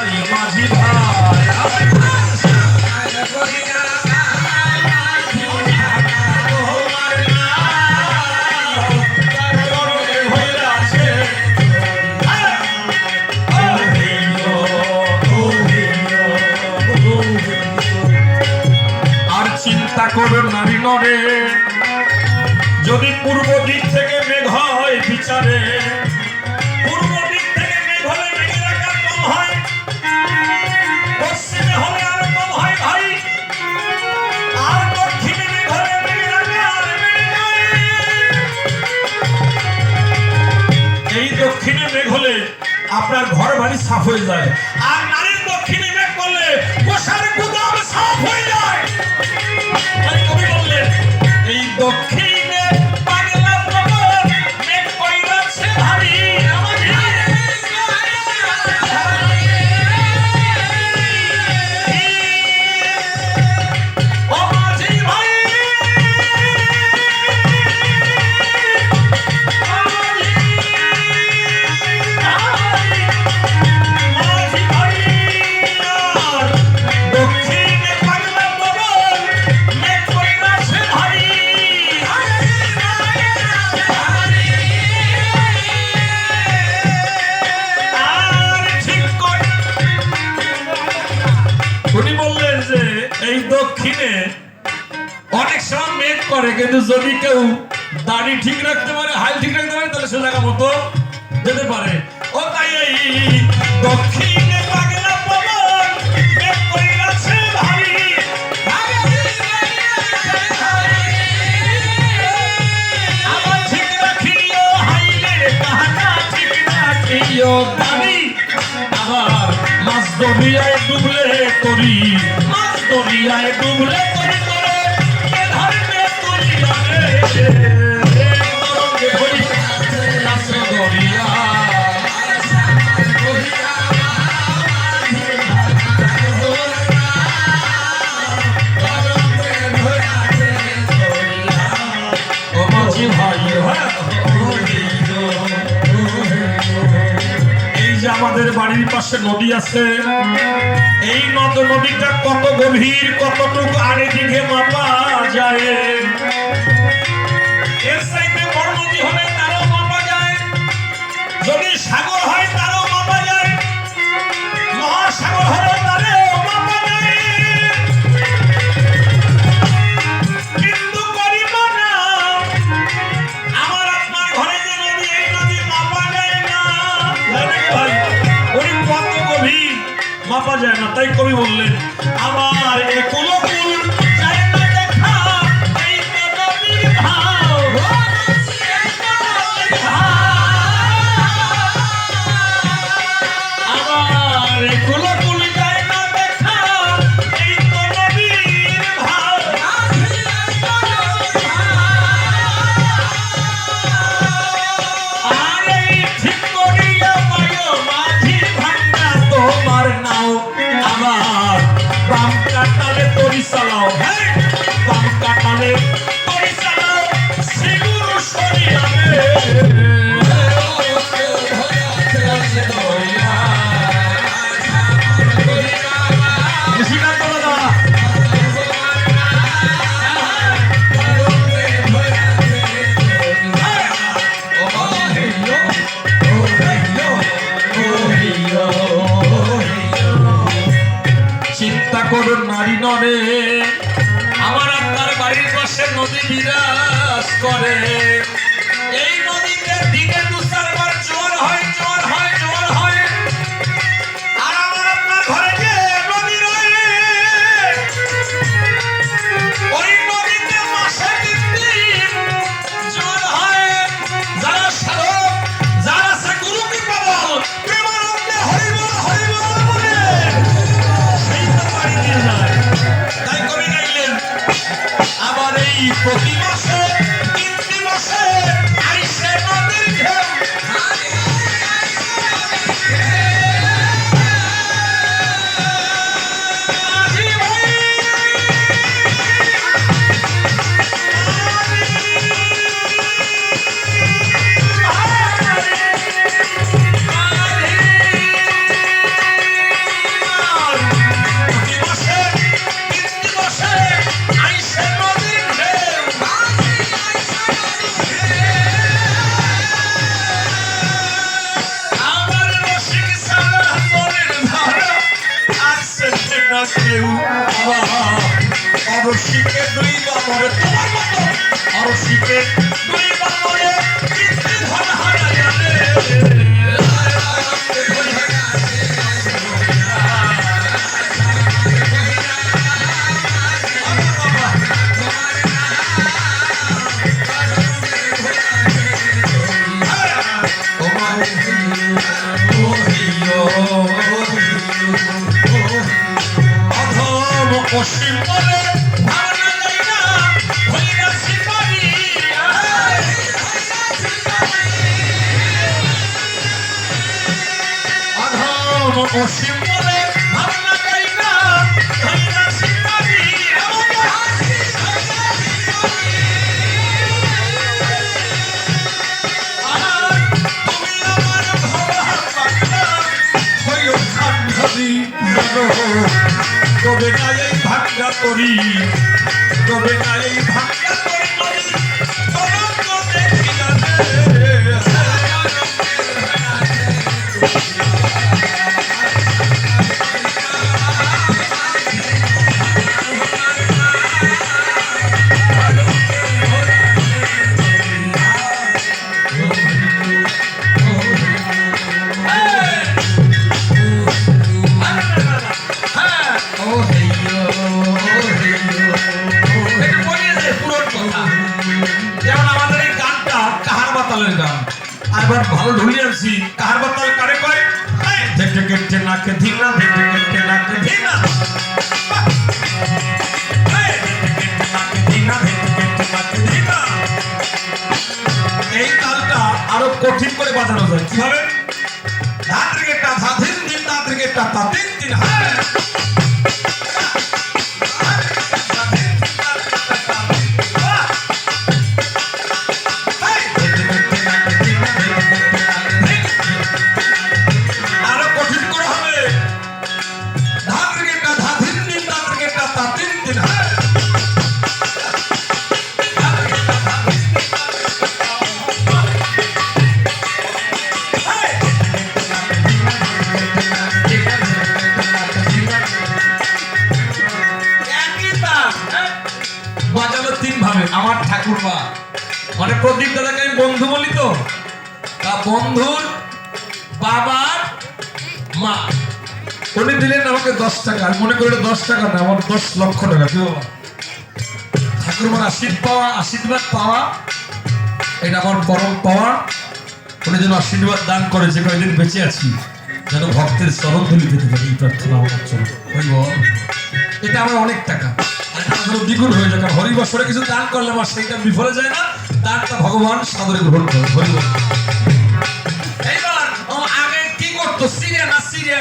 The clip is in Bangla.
মাঝি ভাই আর চিন্তা করুন নারী নরে যদি পূর্ব দিক থেকে মেঘ হয় বিচারে পূর্ব দিক থেকে মেঘ হলে মেঘের আকার কম হয় পশ্চিমে হলে আরো কম হয় ভাই আর দক্ষিণে মেঘ হলে মেঘের আকার বেড়ে যায় এই দক্ষিণে মেঘ হলে আপনার ঘর বাড়ি সাফ হয়ে যায় আর নারীর দক্ষিণে মেঘ করলে বসার গুদাম সাফ হয়ে যায় তাই কবি বললেন এই দক্ষিণে পাগলা প্রবল মেঘ কইরাছে ভারী অনেক সময় মেঘ করে কিন্তু যদি কেউ দাড়ি ঠিক রাখতে পারে হাইল ঠিক রাখতে পারে তাহলে সে জায়গা মতো যেতে পারে ও তাই এই দক্ষিণে পাগলা পবন মেঘ কইরাছে ভারী আমার ঠিক রাখিও হাইলে কাহাটা ঠিক রাখিও দাড়ি আবার মাছ দরিয়ায় ডুবলে তরি মাছ দরিয়ায় ডুবলে তরি করে ধরবে তরি দরিয়া ও মাঝি ভাই আমাদের বাড়ির পাশে নদী আছে এই নদীটা কত গভীর কতটুকু আড়ে দিকে মাপা যায় এর চাইতে বড় নদী হলে তারও মাপা যায় যদি সাগর হয় তারও মাপা যায় মহাসাগর হলে তারও মাপা যায় কিন্তু করিব না আমার আপনার ঘরে যে নদী এই নদী মাপা যায় না ভাই ওই কত গভীর মাপা যায় না তাই কবি বললেন আমার কুলকুল যায় না দেখা এই নদীর ভাও আমার কুলকুল যায় না দেখা এই নদীর ভাও আর এই ঠিক করিয়া পাইও মাঝি ভান্ডা তোমার নাও আমার বাম কাটালে তরি চালাও বাম কাটালে তরি চালাও সিগুরু সরিয়াবে চিন্তা করুন নারী নরে আমার আপনার বাড়ির পাশে নদী বিরাজ করে এই নদীতে দিনে দু চারবার জোয়ার হয় জোয়ার হয় জোয়ার হয় আর আমার আপনার ঘরে যে নদী রয়ে ওই নদীতে মাসে 3 দিন জোয়ার হয় যারা সাধক যারা আছে গুরু কৃপাবল প্রেমানন্দে হরিবল হরিবল বলে সেই তো বাড়ি দিয়ে যায় তাই কবি গাইলেন আবার এই প্রতি মাসে 3 দিবসে না কেউ অরসিকে দুই বাবরে তোমার মতো অরসিকে দুই বাবরে কীর্তি ধন হারা জানে অসীম বলে ভাবনা যায় না হইয়া শিকারি অধম অসীম বলে ভাবনা যায় না হইয়া শিকারি তুমি আমার ভাবা হইও খান্ধারি তবে না এই ভাগ্যা করি তবে না এই ভাগ্যা করি তরঙ্গ দেখি আবার ভালো ঢুলিয়ে আছি কাহার বাতাল কারে কয় দেখতে কেটে নাকে ধিনা দেখতে কেটে নাকে ধিনা এই তালটা আরো কঠিন করে বাজানো যায় কিভাবে ধাত্রিকেটা ধাধিন দিন ধাত্রিকেটা তাতিন দিন হ্যাঁ আমার ঠাকুরমা মানে প্রদীপ দাদাকে আমি বন্ধু বলি তো তা বন্ধুর বাবার মা উনি দিলেন আমাকে 10 টাকা আমি মনে করি 10 টাকা না আমার 10 লক্ষ টাকা কি বাবা ঠাকুরমার আশীর্বাদ পাওয়া এটা আমার পরম পাওয়া উনি যেন আশীর্বাদ দান করে যে কয়েকদিন বেঁচে আছি যেন ভক্তের চরণ ধুলি পেতে পারি এই প্রার্থনা আমার জন্য এটা আমার অনেক টাকা দ্বিগুণ হয়ে যায় কারণ হরিবর্ষরে কিছু দান করলে আমার সেইটা বিফলে যায় না দানটা ভগবান সাদরে গ্রহণ করে হরিবর্ষ এইবার আগে কি করতো সিরিয়া না সিরিয়া